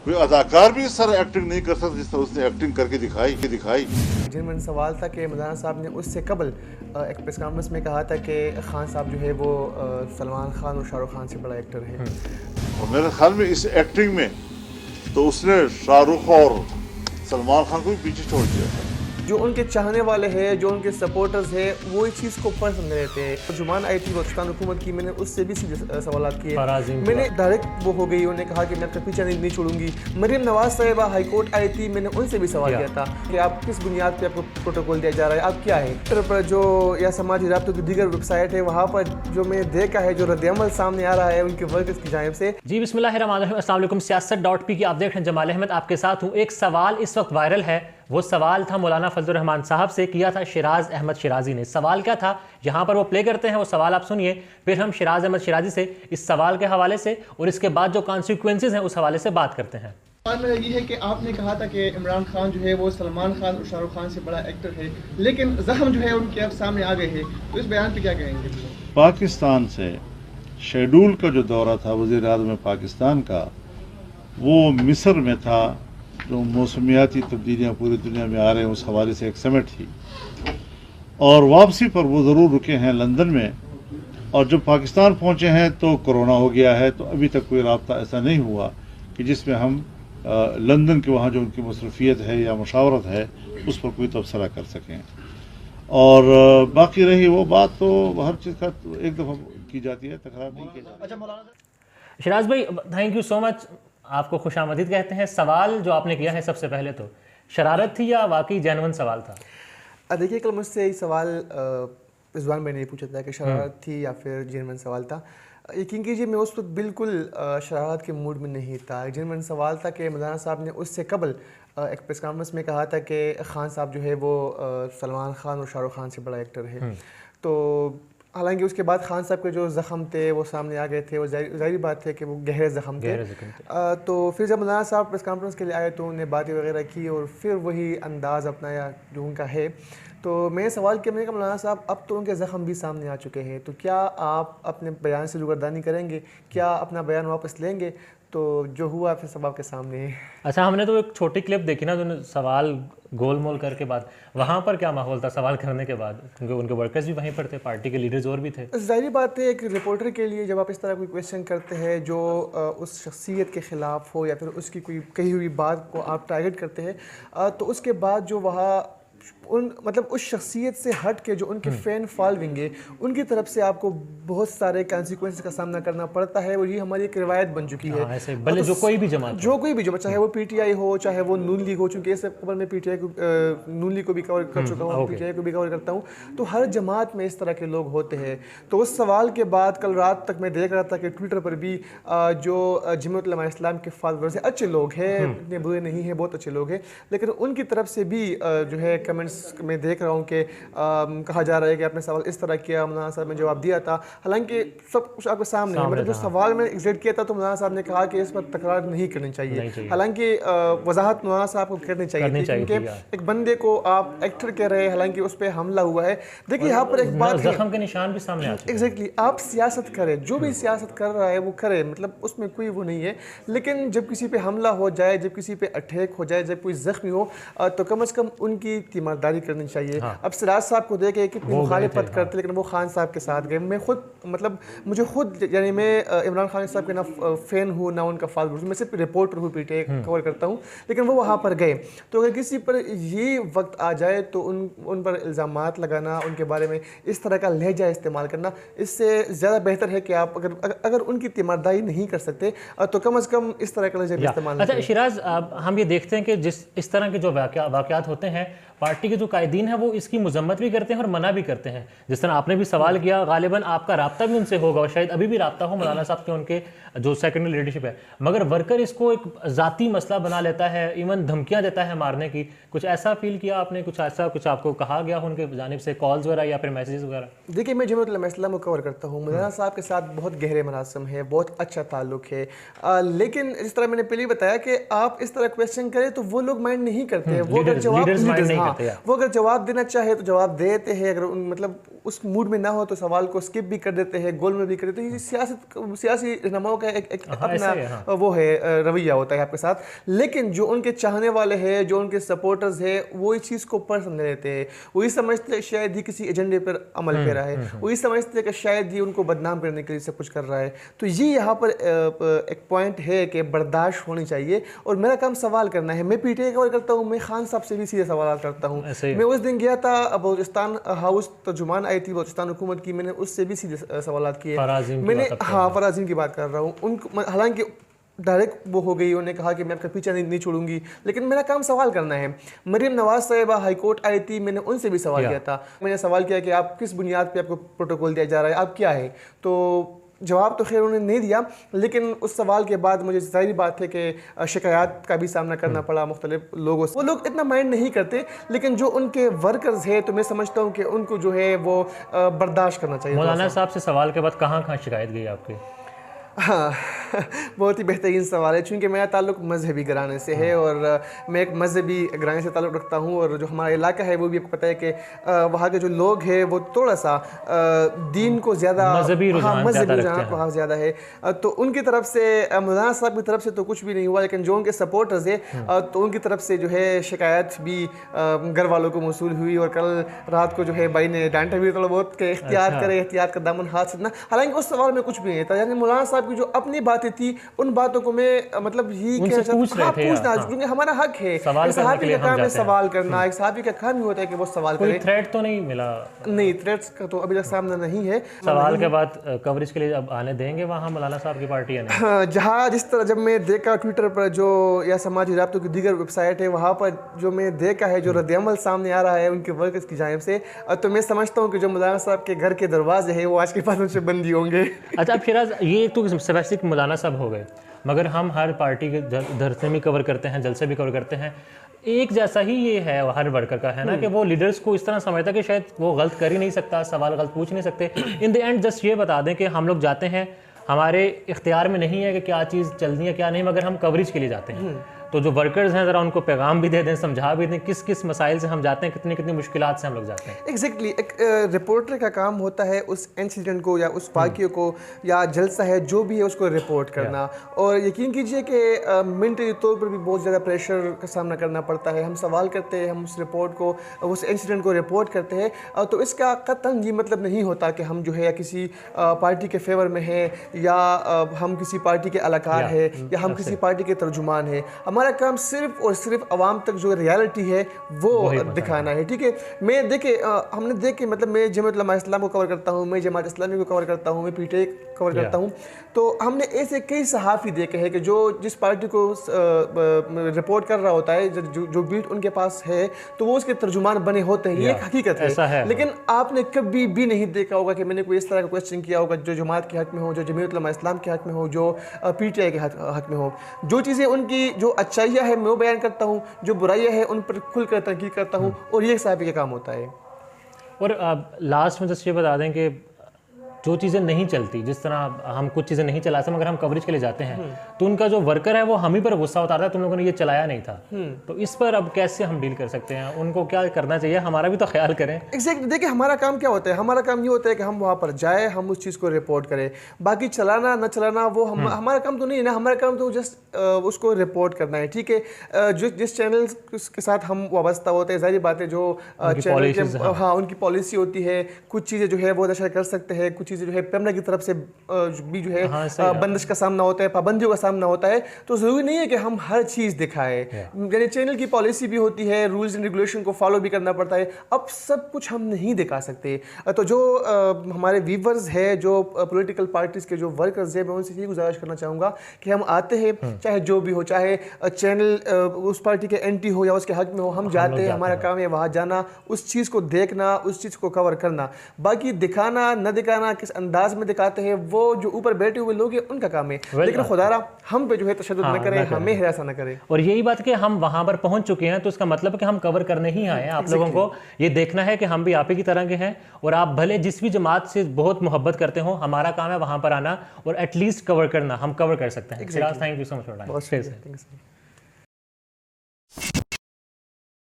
کوئی اداکار بھی اس طرح ایکٹنگ نہیں کر سکتا جس طرح اس نے ایکٹنگ کر کے دکھائی. جن میں سوال تھا کہ مولانا صاحب نے اس سے قبل ایک پریس کانفرنس میں کہا تھا کہ خان صاحب جو ہے وہ سلمان خان اور شاہ رخ خان سے بڑا ایکٹر ہے. اور میرے خیال میں اس ایکٹنگ میں تو اس نے شاہ رخ اور سلمان خان کو بھی پیچھے چھوڑ دیا تھا. جو ان کے چاہنے والے ہیں، جو ان کے سپورٹرز ہیں، وہ اس چیز کو پسند رہے تھے. جمان آئی تھی پاکستان حکومت کی، میں نے اس سے بھی سوالات کیے. میں نے ڈائریکٹ وہ ہو گئی، انہوں نے کہا کہ میں آپ کا پیچھے نہیں چھوڑوں گی. مریم نواز صاحبہ ہائی کورٹ آئی تھی، میں نے ان سے بھی سوال کیا تھا کہ آپ کس بنیاد پہ آپ کو پروٹوکول دیا جا رہا ہے، آپ کیا ہے. ٹویٹر پر جو یا سماجی رابطوں کی دیگر ویب سائٹ ہے، وہاں پر جو میں دیکھا ہے، جو رد عمل سامنے آ رہا ہے ان کے ورکرز کی جانب سے. جی بسم اللہ الرحمن الرحیم. السلام علیکم. سیاست.پی کی آپ دیکھ رہے ہیں. جمال احمد آپ کے ساتھ ہوں. ایک سوال اس وقت وائرل ہے، وہ سوال تھا مولانا فضل الرحمان صاحب سے، کیا تھا شیراز احمد شیرازی نے. سوال کیا تھا یہاں پر وہ پلے کرتے ہیں، وہ سوال آپ سنیے، پھر ہم شیراز احمد شیرازی سے اس سوال کے حوالے سے اور اس کے بعد جو کانسیکوینسز ہیں اس حوالے سے بات کرتے ہیں. سوال میرا یہ ہے کہ آپ نے کہا تھا کہ عمران خان جو ہے وہ سلمان خان اور شاہ رخ خان سے بڑا ایکٹر ہے، لیکن زخم جو ہے ان کے اب سامنے آ گئے ہیں، تو اس بیان پہ کیا کہیں گے؟ پاکستان سے شیڈول کا جو دورہ تھا وزیر اعظم پاکستان کا، وہ مصر میں تھا. جو موسمیاتی تبدیلیاں پوری دنیا میں آ رہے ہیں اس حوالے سے ایک سمٹ تھی، اور واپسی پر وہ ضرور رکے ہیں لندن میں. اور جب پاکستان پہنچے ہیں تو کرونا ہو گیا ہے، تو ابھی تک کوئی رابطہ ایسا نہیں ہوا کہ جس میں ہم لندن کے وہاں جو ان کی مصروفیت ہے یا مشاورت ہے اس پر کوئی تبصرہ کر سکیں. اور باقی رہی وہ بات، تو ہر چیز کا ایک دفعہ کی جاتی ہے، تکرار نہیں کی جاتی. شیراز بھائی تھینک یو سو مچ، آپ کو خوش آمدید کہتے ہیں. سوال جو آپ نے کیا ہے سب سے پہلے تو شرارت تھی یا واقعی جینون سوال تھا؟ دیکھیے کل مجھ سے یہ سوال رضوان میں نے پوچھا تھا کہ شرارت تھی یا پھر جینون سوال تھا. یقین کیجیے میں اس وقت بالکل شرارت کے موڈ میں نہیں تھا. جینون سوال تھا کہ مولانا صاحب نے اس سے قبل ایک پریس کانفرنس میں کہا تھا کہ خان صاحب جو ہے وہ سلمان خان اور شاہ رخ خان سے بڑا ایکٹر ہے. تو حالانکہ اس کے بعد خان صاحب کے جو زخم تھے وہ سامنے آ گئے تھے، وہ ظاہری بات ہے کہ وہ گہرے زخم تھے. تو پھر جب مولانا صاحب پریس کانفرنس کے لیے آئے تو انہوں نے باتیں وغیرہ کی اور پھر وہی انداز اپنایا جو ان کا ہے. تو میں نے سوال کیا، میں نے کہا مولانا صاحب اب تو ان کے زخم بھی سامنے آ چکے ہیں، تو کیا آپ اپنے بیان سے روگردانی کریں گے، کیا اپنا بیان واپس لیں گے؟ تو جو ہوا پھر سب آپ کے سامنے ہے. اچھا ہم نے تو ایک چھوٹی کلپ دیکھی نا، جو سوال گول مول کر کے بعد وہاں پر کیا ماحول تھا سوال کرنے کے بعد؟ کیونکہ ان کے ورکرز بھی وہیں پر تھے، پارٹی کے لیڈرز اور بھی تھے. ظاہری بات ہے ایک رپورٹر کے لیے جب آپ اس طرح کوئی کویشچن کرتے ہیں جو اس شخصیت کے خلاف ہو یا پھر اس کی کوئی کہی ہوئی بات کو آپ ٹارگیٹ کرتے ہیں، تو اس کے بعد جو وہاں مطلب اس شخصیت سے ہٹ کے جو ان کے فین فالوئنگ ہے ان کی طرف سے آپ کو بہت سارے کانسیکوینس کا سامنا کرنا پڑتا ہے، اور یہ ہماری ایک روایت بن چکی ہے. ایسے بھلے جو کوئی بھی جماعت، چاہے وہ پی ٹی آئی ہو، چاہے وہ نون لیگ ہو، چونکہ اس سے قبل میں پی ٹی آئی کو نون لیگ کو بھی کور کر چکا ہوں، پی ٹی آئی کو بھی کور کرتا ہوں. تو ہر جماعت میں اس طرح کے لوگ ہوتے ہیں. تو اس سوال کے بعد کل رات تک میں دیکھ رہا تھا کہ ٹویٹر پر بھی جو جمعیت علماء اسلام کے فالوورز ہیں، اچھے لوگ ہیں، اتنے برے نہیں ہیں، بہت اچھے لوگ ہیں، لیکن ان کی طرف سے بھی جو ہے کمنٹس میں دیکھ رہا ہوں کہ کہا جا رہا ہے کہ آپ نے سوال اس طرح کیا، مولانا صاحب نے جواب دیا تھا. حالانکہ سب کچھ آپ کے سامنے ہے. مطلب جو سوال میں ایگزیکٹ کیا تھا تو مولانا صاحب نے کہا کہ اس پر تکرار نہیں کرنی چاہیے. حالانکہ وضاحت مولانا صاحب کو کرنی چاہیے تھی، کیونکہ ایک بندے کو آپ ایکٹر کہہ رہے ہیں، حالانکہ اس پہ حملہ ہوا ہے. دیکھیے یہاں پر ایک بات ہے، زخم کے نشان بھی سامنے آتے ہیں. ایگزیکٹلی آپ سیاست کریں، جو بھی سیاست کر رہا ہے وہ کرے، مطلب اس میں کوئی وہ نہیں ہے. لیکن جب کسی پہ حملہ ہو جائے، جب کسی پہ اٹیک ہو جائے، جب کوئی زخمی ہو، تو کم از کم ان کی تیمارداری کرنی چاہیے. اب سراج صاحب کو دیکھے کتنی مخالفت کرتے، لیکن وہ خان صاحب کے ساتھ گئے. میں خود مطلب مجھے خود یعنی میں عمران خان صاحب کے نہ فین ہوں نہ ان کا فالوور ہوں، میں صرف رپورٹر ہوں، پی ٹی آئی کور کرتا ہوں، لیکن وہ وہاں پر گئے. تو اگر کسی پر یہ وقت آ جائے تو ان پر الزامات لگانا، ان کے بارے میں اس طرح کا لہجہ استعمال کرنا، اس سے زیادہ بہتر ہے کہ آپ اگر ان کی تیمارداری نہیں کر سکتے تو کم از کم اس طرح کا لہجہ استعمال نہ کریں. اچھا شیراز، ہم یہ دیکھتے ہیں کہ اس طرح کے جو واقعات ہوتے ہیں، پارٹی کے جو قائدین ہیں وہ اس کی مذمت بھی کرتے ہیں اور منع بھی کرتے ہیں. جس طرح آپ نے بھی سوال کیا، غالباً آپ کا رابطہ بھی ان سے ہوگا اور شاید ابھی بھی رابطہ ہو مولانا صاحب کے، ان کے جو سیکنڈری لیڈرشپ ہے، مگر ورکر اس کو ایک ذاتی مسئلہ بنا لیتا ہے، ایون دھمکیاں دیتا ہے مارنے کی. کچھ ایسا فیل کیا آپ نے؟ کچھ آپ کو کہا گیا ان کے جانب سے، کالز وغیرہ یا پھر میسیجز وغیرہ؟ دیکھیے میں جمعیت علماء اسلام کو کور کرتا ہوں، مولانا صاحب کے ساتھ بہت گہرے مراسم ہے، بہت اچھا تعلق ہے. لیکن جس طرح میں نے پہلے بتایا کہ آپ اس طرح کویشچن کریں تو وہ لوگ مائنڈ نہیں کرتے ہیں. وہ اگر جواب دینا چاہے تو جواب دیتے ہیں، اگر مطلب उस मूड में ना हो तो सवाल को स्किप भी कर देते हैं, गोल में भी कर देते हैं। ये सियासी रहनुमाओं का एक अपना वो है रवैया होता है आपके साथ। लेकिन जो उनके चाहने वाले हैं, जो उनके सपोर्टर्स हैं, वो इस चीज़ को पर समझ लेते हैं। वो ये समझते हैं शायद ही किसी एजेंडे पर अमल कर रहा है, वो ये समझते हैं कि शायद ही उनको बदनाम करने के लिए सब कुछ कर रहा है। तो ये यहाँ पर एक पॉइंट है कि बर्दाश्त होनी चाहिए और मेरा काम सवाल करना है। मैं पीटीआई कवर करता हूँ, मैं खान साहब से भी सीधे सवाल करता हूँ। मैं उस दिन गया था बलूचिस्तान हाउस, तर्जुमान आई थी बलूचिस्तान हुकूमत की, मैंने उससे भी सीधे सवाल किए। मैंने फराजीम की बात कर रहा हूँ, उनको हालांकि डायरेक्ट वो हो गई, उन्होंने कहा कि मैं आपका पीछा नहीं छोड़ूंगी, लेकिन मेरा काम सवाल करना है। मरीम नवाज साहिबा हाई कोर्ट आई थी, मैंने उनसे भी सवाल किया था। मैंने सवाल किया कि आप किस बुनियाद पे आपको प्रोटोकॉल दिया जा रहा है, आप क्या है? तो जवाब तो खैर उन्होंने नहीं दिया, लेकिन उस सवाल के बाद मुझे ज़ाहिर बात है कि शिकायत का भी सामना करना पड़ा मुख्तलिफ लोगों से। वो लोग इतना माइंड नहीं करते, लेकिन जो उनके वर्कर्स हैं तो मैं समझता हूँ कि उनको जो है वो बर्दाश्त करना चाहिए। मौलाना साहब से सवाल के बाद कहाँ शिकायत गई आपकी? हाँ बहुत ही बेहतरीन सवाल है, चूँकि मेरा ताल्लुक मजहबी घराने से है और मैं एक मजहबी घराने से ताल्लुक़ रखता हूँ। और जो हमारा इलाका है वो भी आपको पता है कि वहाँ के जो लोग हैं वो थोड़ा सा दीन को ज़्यादा मजहबी रुझान वहाँ ज़्यादा है। तो उनकी तरफ से मौलाना साहब की तरफ से तो कुछ भी नहीं हुआ, लेकिन जो उनके सपोर्टर्स है तो उनकी तरफ से जो है शिकायत भी घर वालों को मौसूल हुई। और कल रात को जो है भाई ने डांटा भी थोड़ा बहुत कि एहतियात करें, एहतियात का दामन हाथ से ना। हालांकि उस सवाल में कुछ भी नहीं था, यानी मौलाना साहब की जो अपनी बातें थी उन बातों को मैं मतलब ही पूछना, क्योंकि हमारा हक है सहाफ़ी का काम है सवाल करना। एक सहाफ़ी का काम ही होता है कि वो सवाल करे। कोई थ्रेट तो नहीं मिला? नहीं, थ्रेट्स का तो अभी तक सामना नहीं है। सवाल के बाद कवरेज के लिए अब आने देंगे वहाँ मौलाना साहब की पार्टी है? जहाँ जिस तरह जब मैं देखा ट्विटर पर जो या समाजी राब्तों की दीगर वेबसाइट है, वहाँ पर जो मैं देखा है जो रद्द-ए-अमल सामने आ रहा है उनके वर्कर्स की जानिब से, तो मैं समझता हूँ कि जो मौलाना साहब के घर के दरवाजे हैं वो आज के बाद उनसे बंद ही होंगे। अच्छा, अब फिराज ये तो स्पेसिफिक मौलाना साहब हो गए, मगर हम हर पार्टी के धरते भी कवर करते हैं, जलसे भी कवर करते हैं। एक जैसा ही ये है हर वर्कर का, है ना, कि वो लीडर्स को इस तरह समझता है कि शायद वो गलत कर ही नहीं सकता, सवाल गलत पूछ नहीं सकते। इन द एंड जस्ट ये बता दें कि हम लोग जाते हैं, हमारे इख्तियार में नहीं है कि क्या चीज़ चलनी है क्या नहीं, मगर हम कवरेज के लिए जाते हैं। तो जो वर्कर्स हैं ज़रा उनको पैगाम भी दे दें, समझा भी दें किस किस मसाइल से हम जाते हैं, कितनी कितनी मुश्किलात से हम लोग जाते हैं। एग्जैक्टली एक रिपोर्टर का काम होता है उस इंसिडेंट को या उस वाक़ये को या जलसा है जो भी है उसको रिपोर्ट करना। और यकीन कीजिए कि मेंटली तौर पर भी बहुत ज़्यादा प्रेशर का सामना करना पड़ता है। हम सवाल करते हैं, हम उस रिपोर्ट को, उस इंसिडेंट को रिपोर्ट करते हैं, तो इसका कतई ये मतलब नहीं होता कि हम जो है या किसी पार्टी के फेवर में हैं या हम किसी पार्टी के अलाकार हैं या हम किसी पार्टी के तर्जुमान हैं। हमारा काम सिर्फ और सिर्फ आवाम तक जो रियलिटी है वो दिखाना है, ठीक है। मैं देखे हमने देखे मतलब मैं जमात उलमा इस्लाम को कवर करता हूँ, मैं जमात इस्लामी को कवर करता हूँ, मैं पीटीआई कवर करता हूँ। तो हमने ऐसे कई सहाफ़ी देखे हैं कि जो जिस पार्टी को रिपोर्ट कर रहा होता है, जो बीट उनके पास है तो वो उसके तर्जुमान बने होते हैं। ये एक हकीकत है। लेकिन आपने कभी भी नहीं देखा होगा कि मैंने कोई इस तरह का क्वेश्चन किया होगा जो जमात के हक में हो, जो जमात उलमा इस्लाम के हक में हो, जो पीटीआई के हक में हो। जो चीज़ें उनकी जो अच्छाइयाँ है मैं वो बयान करता हूँ, जो बुराइयाँ है उन पर खुलकर तनकीद करता हूँ, और ये सहाफ़ी का काम होता है। और लास्ट में जस्ट ये बता दें कि जो चीज़ें नहीं चलती, जिस तरह हम कुछ चीज़ें नहीं चला सकते मगर हम कवरेज के लिए जाते हैं, तो उनका जो वर्कर है वो हम ही पर गुस्सा उतारता है, तुम लोगों ने ये चलाया नहीं था। तो इस पर अब कैसे हम डील कर सकते हैं? उनको क्या करना चाहिए? हमारा भी तो ख्याल करें। एग्जैक्टली देखिए हमारा काम क्या होता है, हमारा काम ये होता है कि हम वहाँ पर जाए, हम उस चीज़ को रिपोर्ट करें। बाकी चलाना न चलाना वो हमारा काम तो नहीं है ना, हमारा काम तो जस्ट उसको रिपोर्ट करना है, ठीक है। जिस चैनल के साथ हम वाबस्ता होते हैं, ज़ाहिर बात है जो चैनल हाँ उनकी पॉलिसी होती है, कुछ चीज़ें जो है वो नशर कर सकते हैं, कुछ चीज़ें जो है पेमना की तरफ से भी जो है बंदिश का सामना होता है, पाबंदियों का सामना होता है। तो ज़रूरी नहीं है कि हम हर चीज़ दिखाएं, यानी चैनल की पॉलिसी भी होती है, रूल्स एंड रेगुलेशन को फॉलो भी करना पड़ता है। अब सब कुछ हम नहीं दिखा सकते। तो जो हमारे व्यूवर्स है, जो पॉलिटिकल पार्टीज़ के जो वर्कर्स हैं, मैं उनसे यही गुजारिश करना चाहूँगा कि हम आते हैं, चाहे जो भी हो, चाहे चैनल उस पार्टी के एंटी हो या उसके हक में हो, हम जाते हैं, हमारा काम है वहाँ जाना, उस चीज़ को देखना, उस चीज़ को कवर करना। बाकी दिखाना न दिखाना, किस अंदाज में दिखाते हैं, वो जो ऊपर बैठे हुए लोग हैं उनका काम है। लेकिन खुदारा हम पे जो है तशद्दुद न करें, हमें हिरासा न करें। और यही बात कि हम वहाँ पर पहुँच चुके हैं तो इसका मतलब है कि हम कवर करने ही आए हैं। आप लोगों को ये देखना है कि हम भी आप ही की तरह के हैं, और आप भले जिस भी जमात से बहुत मोहब्बत करते हो, हमारा काम है वहाँ पर आना और एटलीस्ट कवर करना। हम कवर कर सकते हैं। Thank you so much for your time.